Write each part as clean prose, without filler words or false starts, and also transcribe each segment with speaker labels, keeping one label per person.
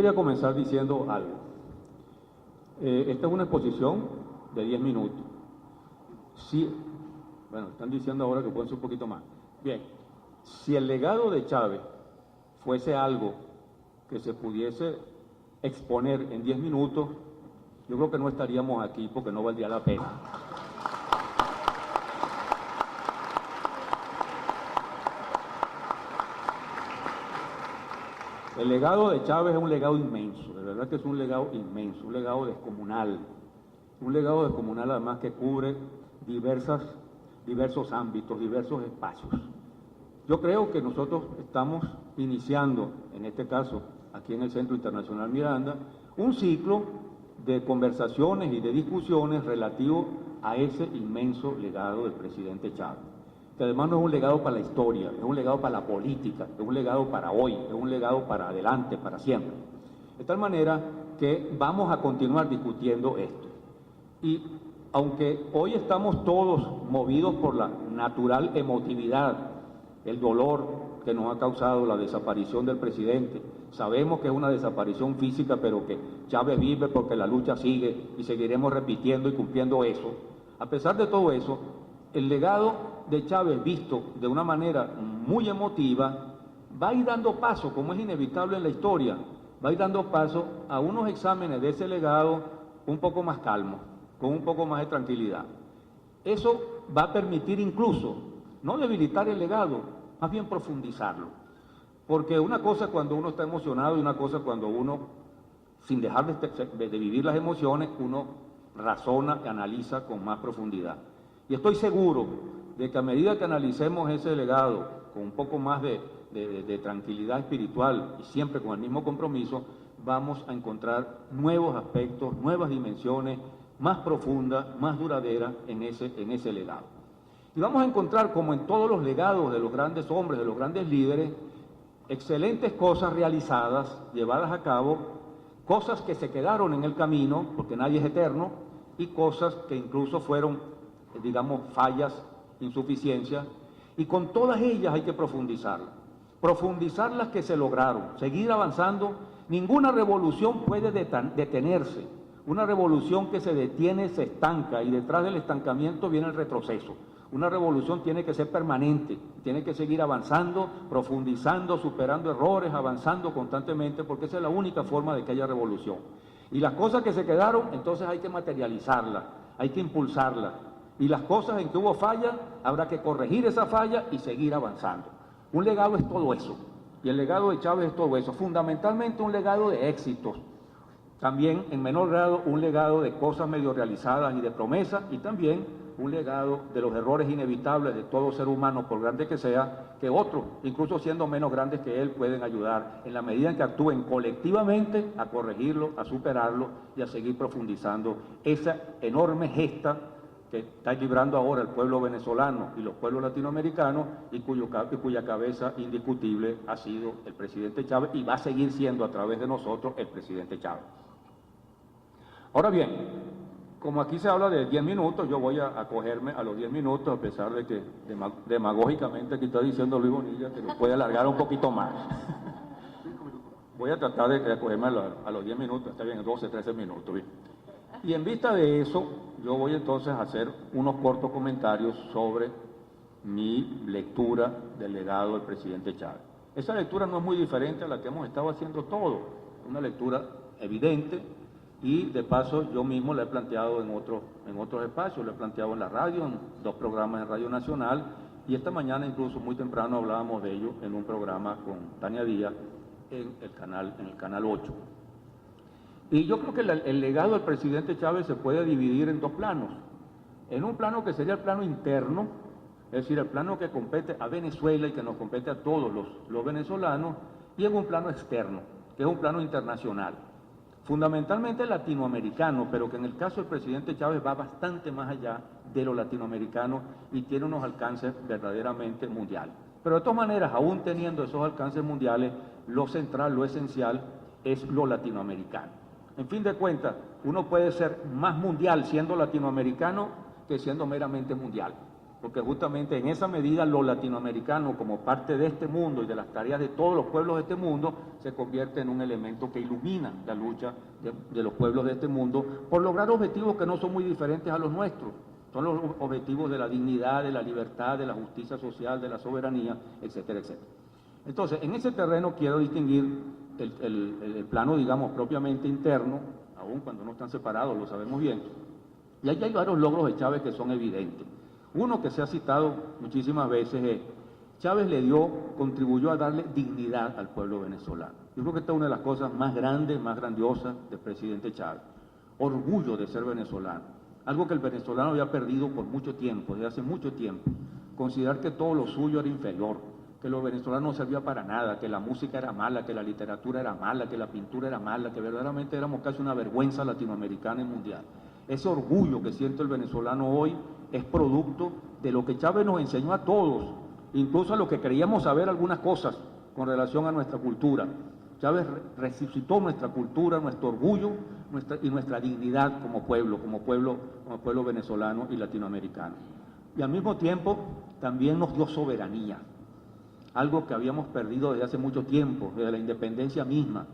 Speaker 1: quería comenzar diciendo algo. Esta es una exposición de 10 minutos. Sí, bueno, están diciendo ahora que pueden ser un poquito más. Bien, si el legado de Chávez fuese algo que se pudiese exponer en 10 minutos, yo creo que no estaríamos aquí porque no valdría la pena. El legado de Chávez es un legado inmenso, de verdad que es un legado inmenso, un legado descomunal además que cubre diversos ámbitos, diversos espacios. Yo creo que nosotros estamos iniciando, en este caso, aquí en el Centro Internacional Miranda, un ciclo de conversaciones y de discusiones relativo a ese inmenso legado del presidente Chávez, que además no es un legado para la historia, es un legado para la política, es un legado para hoy, es un legado para adelante, para siempre. De tal manera que vamos a continuar discutiendo esto. Y aunque hoy estamos todos movidos por la natural emotividad, el dolor que nos ha causado la desaparición del presidente, sabemos que es una desaparición física, pero que Chávez vive porque la lucha sigue y seguiremos repitiendo y cumpliendo eso. A pesar de todo eso, el legado de Chávez, visto de una manera muy emotiva, va a ir dando paso, como es inevitable en la historia, va a ir dando paso a unos exámenes de ese legado un poco más calmos, con un poco más de tranquilidad. Eso va a permitir incluso no debilitar el legado, más bien profundizarlo. Porque una cosa es cuando uno está emocionado y una cosa es cuando uno, sin dejar de vivir las emociones, uno razona y analiza con más profundidad. Y estoy seguro de que a medida que analicemos ese legado con un poco más de tranquilidad espiritual y siempre con el mismo compromiso, vamos a encontrar nuevos aspectos, nuevas dimensiones, más profundas, más duraderas en ese legado. Y vamos a encontrar, como en todos los legados de los grandes hombres, de los grandes líderes, excelentes cosas realizadas, llevadas a cabo, cosas que se quedaron en el camino, porque nadie es eterno, y cosas que incluso fueron, digamos, fallas, insuficiencias, y con todas ellas hay que profundizar las que se lograron, seguir avanzando. Ninguna revolución puede detenerse. Una revolución que se detiene se estanca, y detrás del estancamiento viene el retroceso. Una revolución tiene que ser permanente, tiene que seguir avanzando, profundizando, superando errores, avanzando constantemente, porque esa es la única forma de que haya revolución. Y las cosas que se quedaron, entonces hay que materializarlas, hay que impulsarlas. Y las cosas en que hubo falla, habrá que corregir esa falla y seguir avanzando. Un legado es todo eso, y el legado de Chávez es todo eso, fundamentalmente un legado de éxitos. También, en menor grado, un legado de cosas medio realizadas y de promesas, y también un legado de los errores inevitables de todo ser humano, por grande que sea, que otros, incluso siendo menos grandes que él, pueden ayudar en la medida en que actúen colectivamente a corregirlo, a superarlo y a seguir profundizando esa enorme gesta que está librando ahora el pueblo venezolano y los pueblos latinoamericanos, y cuya cabeza indiscutible ha sido el presidente Chávez, y va a seguir siendo a través de nosotros el presidente Chávez. Ahora bien, como aquí se habla de 10 minutos, yo voy a acogerme a los 10 minutos, a pesar de que demagógicamente aquí está diciendo Luis Bonilla que lo puede alargar un poquito más. Voy a tratar de acogerme a los 10 minutos, está bien, 12, 13 minutos. Bien. Y en vista de eso, yo voy entonces a hacer unos cortos comentarios sobre mi lectura del legado del presidente Chávez. Esa lectura no es muy diferente a la que hemos estado haciendo todos, una lectura evidente. Y de paso yo mismo la he planteado en otros espacios, lo he planteado en la radio, en 2 programas en Radio Nacional, y esta mañana incluso muy temprano hablábamos de ello en un programa con Tania Díaz en el canal 8. Y yo creo que el legado del presidente Chávez se puede dividir en 2 planos. En un plano que sería el plano interno, es decir, el plano que compete a Venezuela y que nos compete a todos los venezolanos, y en un plano externo, que es un plano internacional, fundamentalmente latinoamericano, pero que en el caso del presidente Chávez va bastante más allá de lo latinoamericano y tiene unos alcances verdaderamente mundiales. Pero de todas maneras, aún teniendo esos alcances mundiales, lo central, lo esencial, es lo latinoamericano. En fin de cuentas, uno puede ser más mundial siendo latinoamericano que siendo meramente mundial. porque justamente en esa medida lo latinoamericano, como parte de este mundo y de las tareas de todos los pueblos de este mundo, se convierte en un elemento que ilumina la lucha de los pueblos de este mundo por lograr objetivos que no son muy diferentes a los nuestros. Son los objetivos de la dignidad, de la libertad, de la justicia social, de la soberanía, etcétera, etcétera. Entonces, en ese terreno quiero distinguir el plano, digamos, propiamente interno, aun cuando no están separados, lo sabemos bien. Y ahí hay varios logros de Chávez que son evidentes. Uno que se ha citado muchísimas veces es, Chávez contribuyó a darle dignidad al pueblo venezolano. Yo creo que esta es una de las cosas más grandes, más grandiosas del presidente Chávez. Orgullo de ser venezolano, algo que el venezolano había perdido por mucho tiempo, desde hace mucho tiempo. Considerar que todo lo suyo era inferior, que lo venezolano no servía para nada, que la música era mala, que la literatura era mala, que la pintura era mala, que verdaderamente éramos casi una vergüenza latinoamericana y mundial. Ese orgullo que siente el venezolano hoy es producto de lo que Chávez nos enseñó a todos, incluso a los que creíamos saber algunas cosas con relación a nuestra cultura. Chávez resucitó nuestra cultura, nuestro orgullo y nuestra dignidad como pueblo venezolano y latinoamericano. Y al mismo tiempo también nos dio soberanía, algo que habíamos perdido desde hace mucho tiempo, desde la independencia misma,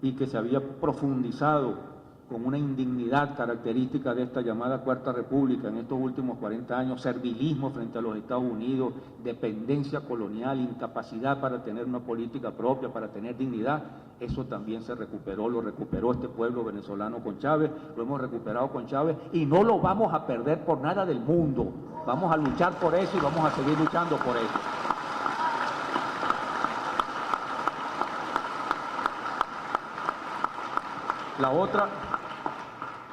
Speaker 1: y que se había profundizado con una indignidad característica de esta llamada Cuarta República en estos últimos 40 años, servilismo frente a los Estados Unidos, dependencia colonial, incapacidad para tener una política propia, para tener dignidad. Eso también se recuperó, lo recuperó este pueblo venezolano con Chávez, lo hemos recuperado con Chávez y no lo vamos a perder por nada del mundo. Vamos a luchar por eso y vamos a seguir luchando por eso.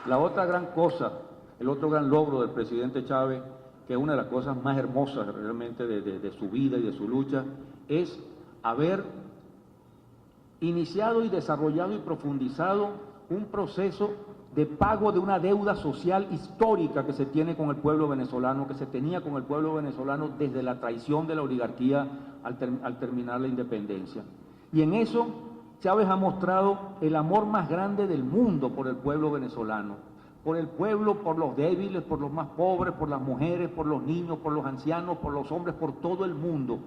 Speaker 1: La otra gran cosa, el otro gran logro del presidente Chávez, que es una de las cosas más hermosas realmente de su vida y de su lucha, es haber iniciado y desarrollado y profundizado un proceso de pago de una deuda social histórica que se tiene con el pueblo venezolano, que se tenía con el pueblo venezolano desde la traición de la oligarquía al terminar la independencia. Y en eso Chávez ha mostrado el amor más grande del mundo por el pueblo venezolano, por el pueblo, por los débiles, por los más pobres, por las mujeres, por los niños, por los ancianos, por los hombres, por todo el mundo.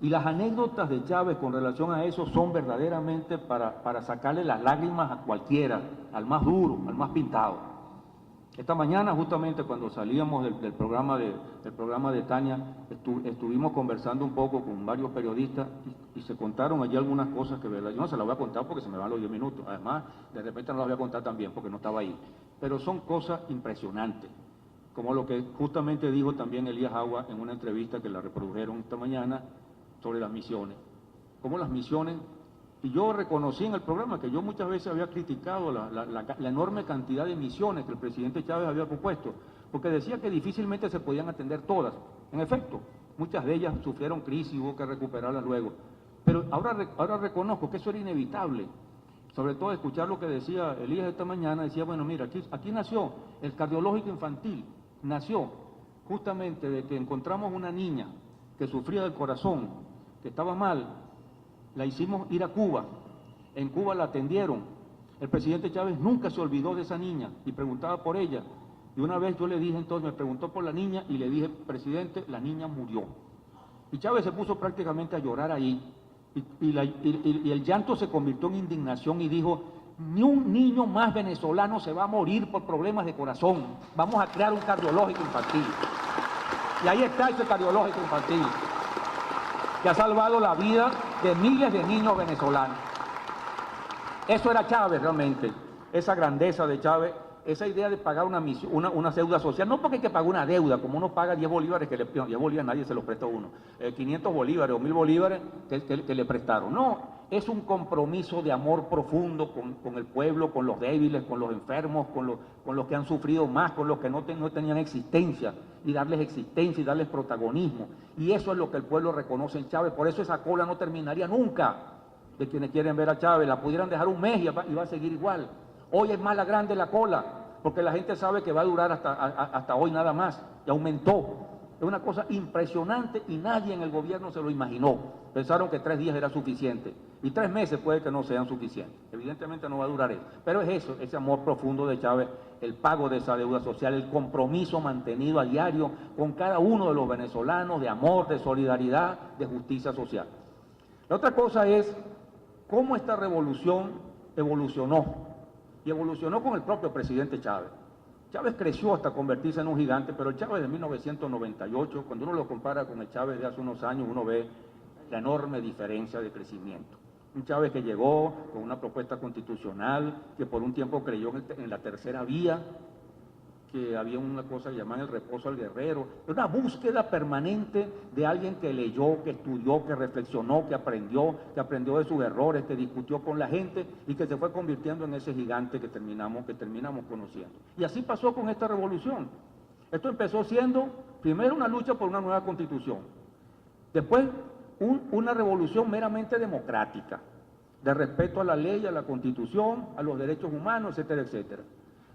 Speaker 1: Y las anécdotas de Chávez con relación a eso son verdaderamente para sacarle las lágrimas a cualquiera, al más duro, al más pintado. Esta mañana, justamente cuando salíamos del programa de Tania, estuvimos conversando un poco con varios periodistas y se contaron allí algunas cosas que, ¿verdad? Yo no se las voy a contar porque se me van los 10 minutos. Además, de repente no las voy a contar también porque no estaba ahí. Pero son cosas impresionantes, como lo que justamente dijo también Elías Agua en una entrevista que la reprodujeron esta mañana sobre las misiones. Cómo las misiones... Y yo reconocí en el programa que yo muchas veces había criticado la enorme cantidad de misiones que el presidente Chávez había propuesto, porque decía que difícilmente se podían atender todas. En efecto, muchas de ellas sufrieron crisis y hubo que recuperarlas luego. Pero ahora reconozco que eso era inevitable. Sobre todo escuchar lo que decía Elías esta mañana, decía, bueno, mira, aquí nació el cardiológico infantil, nació justamente de que encontramos una niña que sufría del corazón, que estaba mal. La hicimos ir a Cuba, en Cuba la atendieron, el presidente Chávez nunca se olvidó de esa niña y preguntaba por ella, y una vez yo le dije entonces, me preguntó por la niña y le dije, presidente, la niña murió. Y Chávez se puso prácticamente a llorar ahí, y el llanto se convirtió en indignación y dijo, ni un niño más venezolano se va a morir por problemas de corazón, vamos a crear un cardiológico infantil. Y ahí está ese cardiológico infantil, que ha salvado la vida de miles de niños venezolanos. Eso era Chávez realmente, esa grandeza de Chávez, esa idea de pagar una deuda social, no porque hay que pagar una deuda, como uno paga 10 bolívares, 10 bolívares nadie se los presta a uno, 500 bolívares o 1000 bolívares que le prestaron, no, es un compromiso de amor profundo con el pueblo, con los débiles, con los enfermos, con los que han sufrido más, con los que no tenían existencia, y darles existencia y darles protagonismo. Y eso es lo que el pueblo reconoce en Chávez. Por eso esa cola no terminaría nunca de quienes quieren ver a Chávez. La pudieran dejar un mes y va a seguir igual. Hoy es más la grande la cola, porque la gente sabe que va a durar hasta hoy nada más, y aumentó. Es una cosa impresionante y nadie en el gobierno se lo imaginó. Pensaron que 3 días era suficiente y 3 meses puede que no sean suficientes. Evidentemente no va a durar eso, pero es eso, ese amor profundo de Chávez, el pago de esa deuda social, el compromiso mantenido a diario con cada uno de los venezolanos de amor, de solidaridad, de justicia social. La otra cosa es cómo esta revolución evolucionó, y evolucionó con el propio presidente Chávez. Chávez creció hasta convertirse en un gigante, pero el Chávez de 1998, cuando uno lo compara con el Chávez de hace unos años, uno ve la enorme diferencia de crecimiento. Un Chávez que llegó con una propuesta constitucional, que por un tiempo creyó en la tercera vía, que había una cosa que llamaban el reposo al guerrero, una búsqueda permanente de alguien que leyó, que estudió, que reflexionó, que aprendió de sus errores, que discutió con la gente y que se fue convirtiendo en ese gigante que terminamos conociendo. Y así pasó con esta revolución. Esto empezó siendo primero una lucha por una nueva constitución, después una revolución meramente democrática, de respeto a la ley, a la constitución, a los derechos humanos, etcétera, etcétera.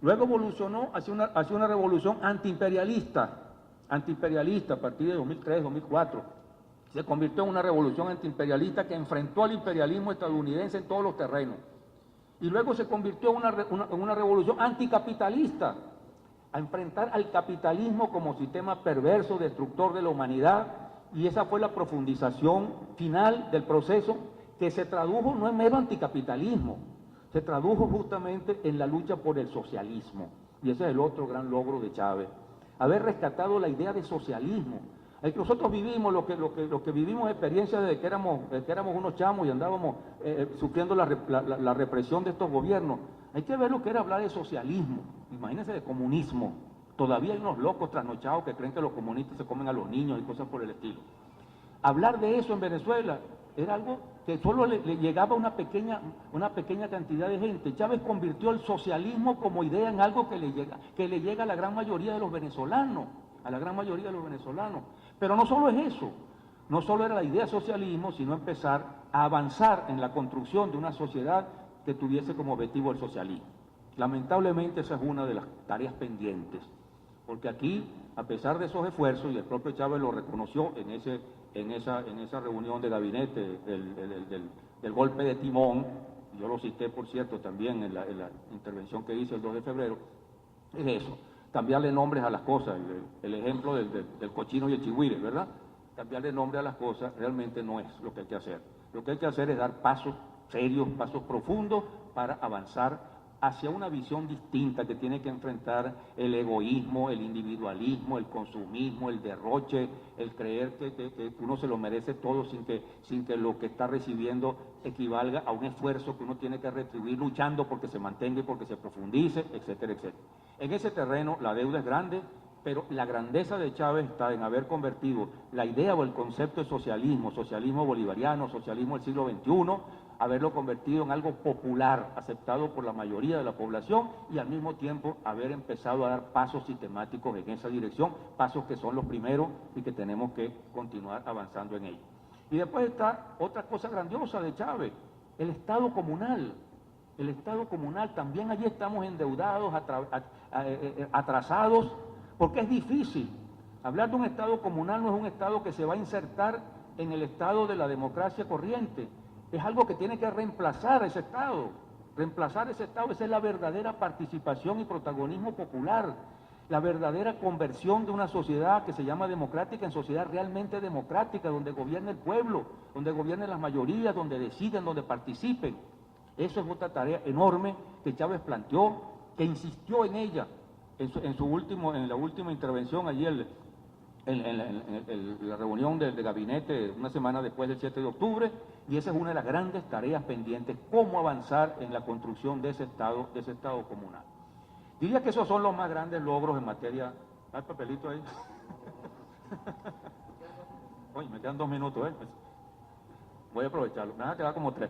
Speaker 1: Luego evolucionó hacia una revolución antiimperialista a partir de 2003, 2004. Se convirtió en una revolución antiimperialista que enfrentó al imperialismo estadounidense en todos los terrenos. Y luego se convirtió en una revolución anticapitalista, a enfrentar al capitalismo como sistema perverso, destructor de la humanidad, y esa fue la profundización final del proceso que se tradujo no en mero anticapitalismo, se tradujo justamente en la lucha por el socialismo. Y ese es el otro gran logro de Chávez, haber rescatado la idea de socialismo. Nosotros vivimos lo que vivimos experiencias desde que éramos unos chamos y andábamos sufriendo la represión de estos gobiernos. Hay que ver lo que era hablar de socialismo, imagínense de comunismo. Todavía hay unos locos trasnochados que creen que los comunistas se comen a los niños y cosas por el estilo. Hablar de eso en Venezuela era algo que solo le llegaba a una pequeña cantidad de gente. Chávez convirtió el socialismo como idea en algo que le llega a la gran mayoría de los venezolanos, Pero no solo es eso, no solo era la idea socialismo, sino empezar a avanzar en la construcción de una sociedad que tuviese como objetivo el socialismo. Lamentablemente esa es una de las tareas pendientes, porque aquí, a pesar de esos esfuerzos, y el propio Chávez lo reconoció en esa reunión de gabinete del golpe de timón, yo lo cité por cierto también en la intervención que hice el 2 de febrero, es eso, cambiarle nombres a las cosas, el ejemplo del cochino y el chigüire, ¿verdad? Cambiarle nombre a las cosas realmente no es lo que hay que hacer. Lo que hay que hacer es dar pasos serios, pasos profundos para avanzar hacia una visión distinta que tiene que enfrentar el egoísmo, el individualismo, el consumismo, el derroche, el creer que uno se lo merece todo sin que lo que está recibiendo equivalga a un esfuerzo que uno tiene que retribuir luchando porque se mantenga y porque se profundice, etcétera, etcétera. En ese terreno la deuda es grande, pero la grandeza de Chávez está en haber convertido la idea o el concepto de socialismo bolivariano, socialismo del siglo XXI, haberlo convertido en algo popular, aceptado por la mayoría de la población y al mismo tiempo haber empezado a dar pasos sistemáticos en esa dirección, pasos que son los primeros y que tenemos que continuar avanzando en ellos. Y después está otra cosa grandiosa de Chávez, el Estado comunal. El Estado comunal, también allí estamos endeudados, atrasados, porque es difícil. Hablar de un Estado comunal no es un Estado que se va a insertar en el Estado de la democracia corriente. Es algo que tiene que reemplazar ese Estado. Esa es la verdadera participación y protagonismo popular, la verdadera conversión de una sociedad que se llama democrática en sociedad realmente democrática, donde gobierne el pueblo, donde gobiernen las mayorías, donde deciden, donde participen. Eso es otra tarea enorme que Chávez planteó, que insistió en ella en la última intervención allí en la reunión del gabinete una semana después del 7 de octubre, y esa es una de las grandes tareas pendientes, cómo avanzar en la construcción de ese Estado comunal. Diría que esos son los más grandes logros en materia... ¿Hay papelito ahí? Oye, me quedan 2 minutos, voy a aprovecharlo, me van a quedar como 3.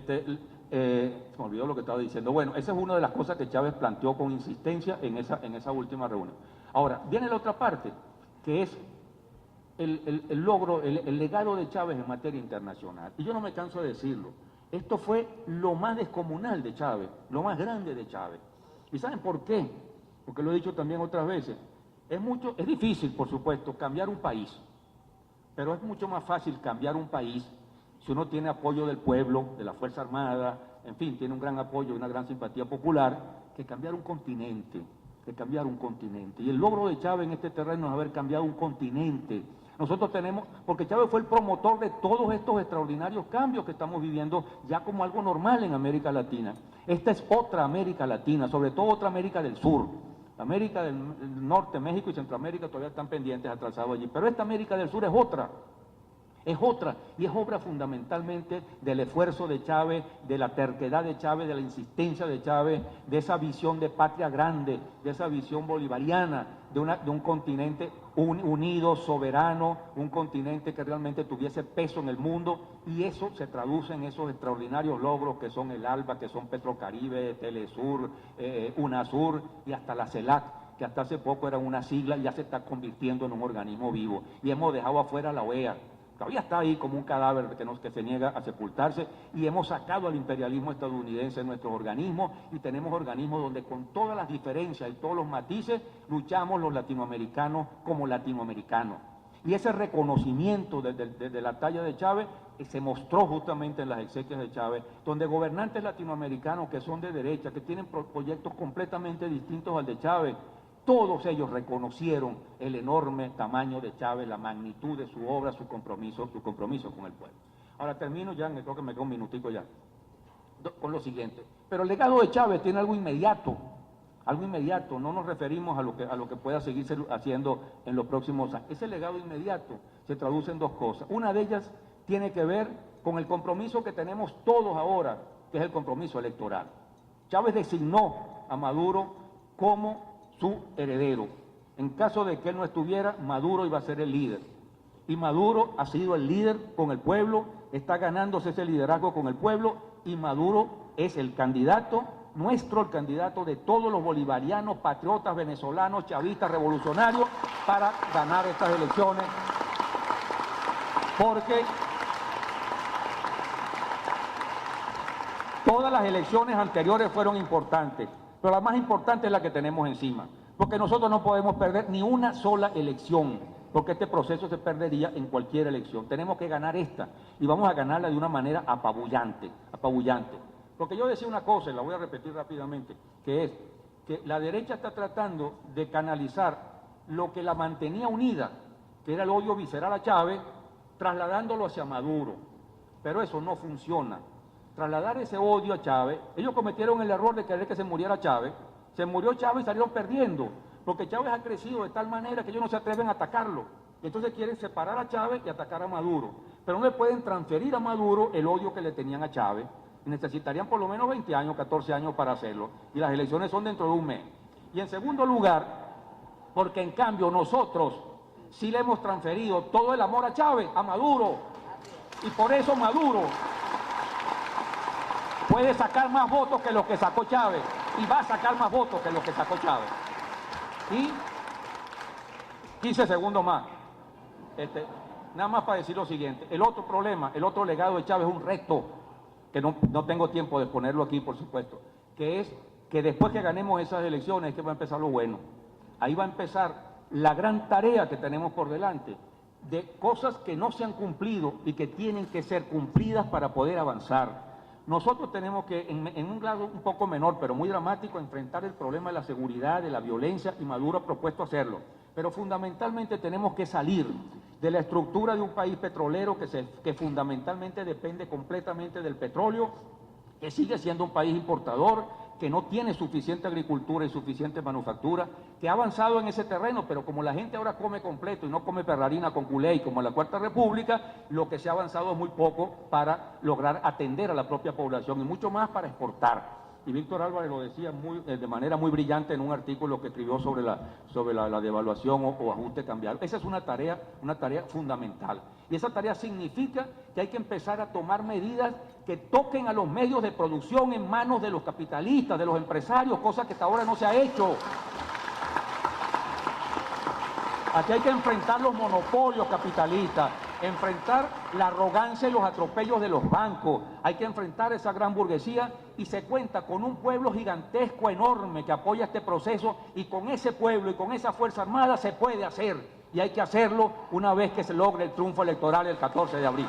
Speaker 1: Se me olvidó lo que estaba diciendo. Bueno, esa es una de las cosas que Chávez planteó con insistencia en esa última reunión. Ahora, viene la otra parte, que es el logro, el legado de Chávez en materia internacional. Y yo no me canso de decirlo. Esto fue lo más descomunal de Chávez, lo más grande de Chávez. ¿Y saben por qué? Porque lo he dicho también otras veces. Es difícil, por supuesto, cambiar un país, pero es mucho más fácil cambiar un país si uno tiene apoyo del pueblo, de la Fuerza Armada, en fin, tiene un gran apoyo y una gran simpatía popular, que cambiar un continente, Y el logro de Chávez en este terreno es haber cambiado un continente. Nosotros tenemos, porque Chávez fue el promotor de todos estos extraordinarios cambios que estamos viviendo ya como algo normal en América Latina. Esta es otra América Latina, sobre todo otra América del Sur. América del Norte, México y Centroamérica todavía están pendientes, atrasados allí. Pero esta América del Sur es otra, y es obra fundamentalmente del esfuerzo de Chávez, de la terquedad de Chávez, de la insistencia de Chávez, de esa visión de patria grande, de esa visión bolivariana, de un continente unido, soberano, un continente que realmente tuviese peso en el mundo, y eso se traduce en esos extraordinarios logros que son el ALBA, que son Petrocaribe, Telesur, UNASUR y hasta la CELAC, que hasta hace poco era una sigla y ya se está convirtiendo en un organismo vivo. Y hemos dejado afuera la OEA, todavía está ahí como un cadáver que se niega a sepultarse, y hemos sacado al imperialismo estadounidense de nuestros organismos, y tenemos organismos donde con todas las diferencias y todos los matices luchamos los latinoamericanos como latinoamericanos. Y ese reconocimiento desde la talla de Chávez se mostró justamente en las exequias de Chávez, donde gobernantes latinoamericanos que son de derecha, que tienen proyectos completamente distintos al de Chávez, todos ellos reconocieron el enorme tamaño de Chávez, la magnitud de su obra, su compromiso con el pueblo. Ahora termino ya, creo que me queda un minutico ya, con lo siguiente. Pero el legado de Chávez tiene algo inmediato, no nos referimos a lo que pueda seguirse haciendo en los próximos años. Ese legado inmediato se traduce en dos cosas. Una de ellas tiene que ver con el compromiso que tenemos todos ahora, que es el compromiso electoral. Chávez designó a Maduro como su heredero. En caso de que él no estuviera, Maduro iba a ser el líder. Y Maduro ha sido el líder con el pueblo, está ganándose ese liderazgo con el pueblo, y Maduro es el candidato nuestro, el candidato de todos los bolivarianos, patriotas, venezolanos, chavistas, revolucionarios, para ganar estas elecciones. Porque todas las elecciones anteriores fueron importantes, pero la más importante es la que tenemos encima, porque nosotros no podemos perder ni una sola elección, porque este proceso se perdería en cualquier elección. Tenemos que ganar esta, y vamos a ganarla de una manera apabullante. Porque yo decía una cosa, y la voy a repetir rápidamente, que es que la derecha está tratando de canalizar lo que la mantenía unida, que era el odio visceral a Chávez, trasladándolo hacia Maduro. Pero eso no funciona. Trasladar ese odio a Chávez, ellos cometieron el error de querer que se muriera Chávez, se murió Chávez y salieron perdiendo, porque Chávez ha crecido de tal manera que ellos no se atreven a atacarlo, y entonces quieren separar a Chávez y atacar a Maduro, pero no le pueden transferir a Maduro el odio que le tenían a Chávez, y necesitarían por lo menos 20 años, 14 años para hacerlo, y las elecciones son dentro de un mes. Y en segundo lugar, porque en cambio nosotros sí le hemos transferido todo el amor a Chávez, a Maduro, y por eso Maduro puede sacar más votos que los que sacó Chávez, y va a sacar más votos que los que sacó Chávez. Y 15 segundos más. Nada más para decir lo siguiente. El otro problema, el otro legado de Chávez es un reto, que no tengo tiempo de exponerlo aquí, por supuesto, que es que después que ganemos esas elecciones es que va a empezar lo bueno. Ahí va a empezar la gran tarea que tenemos por delante, de cosas que no se han cumplido y que tienen que ser cumplidas para poder avanzar. Nosotros tenemos que, en un grado un poco menor, pero muy dramático, enfrentar el problema de la seguridad, de la violencia, y Maduro ha propuesto hacerlo. Pero fundamentalmente tenemos que salir de la estructura de un país petrolero que fundamentalmente depende completamente del petróleo, que sigue siendo un país importador, que no tiene suficiente agricultura y suficiente manufactura, que ha avanzado en ese terreno, pero como la gente ahora come completo y no come perrarina con culé como en la Cuarta República, lo que se ha avanzado es muy poco para lograr atender a la propia población y mucho más para exportar. Y Víctor Álvarez lo decía de manera muy brillante en un artículo que escribió sobre la devaluación o ajuste cambiario. Esa es una tarea fundamental. Y esa tarea significa que hay que empezar a tomar medidas que toquen a los medios de producción en manos de los capitalistas, de los empresarios, cosa que hasta ahora no se ha hecho. Aquí hay que enfrentar los monopolios capitalistas, enfrentar la arrogancia y los atropellos de los bancos, hay que enfrentar esa gran burguesía y se cuenta con un pueblo gigantesco, enorme, que apoya este proceso y con ese pueblo y con esa Fuerza Armada se puede hacer y hay que hacerlo una vez que se logre el triunfo electoral el 14 de abril.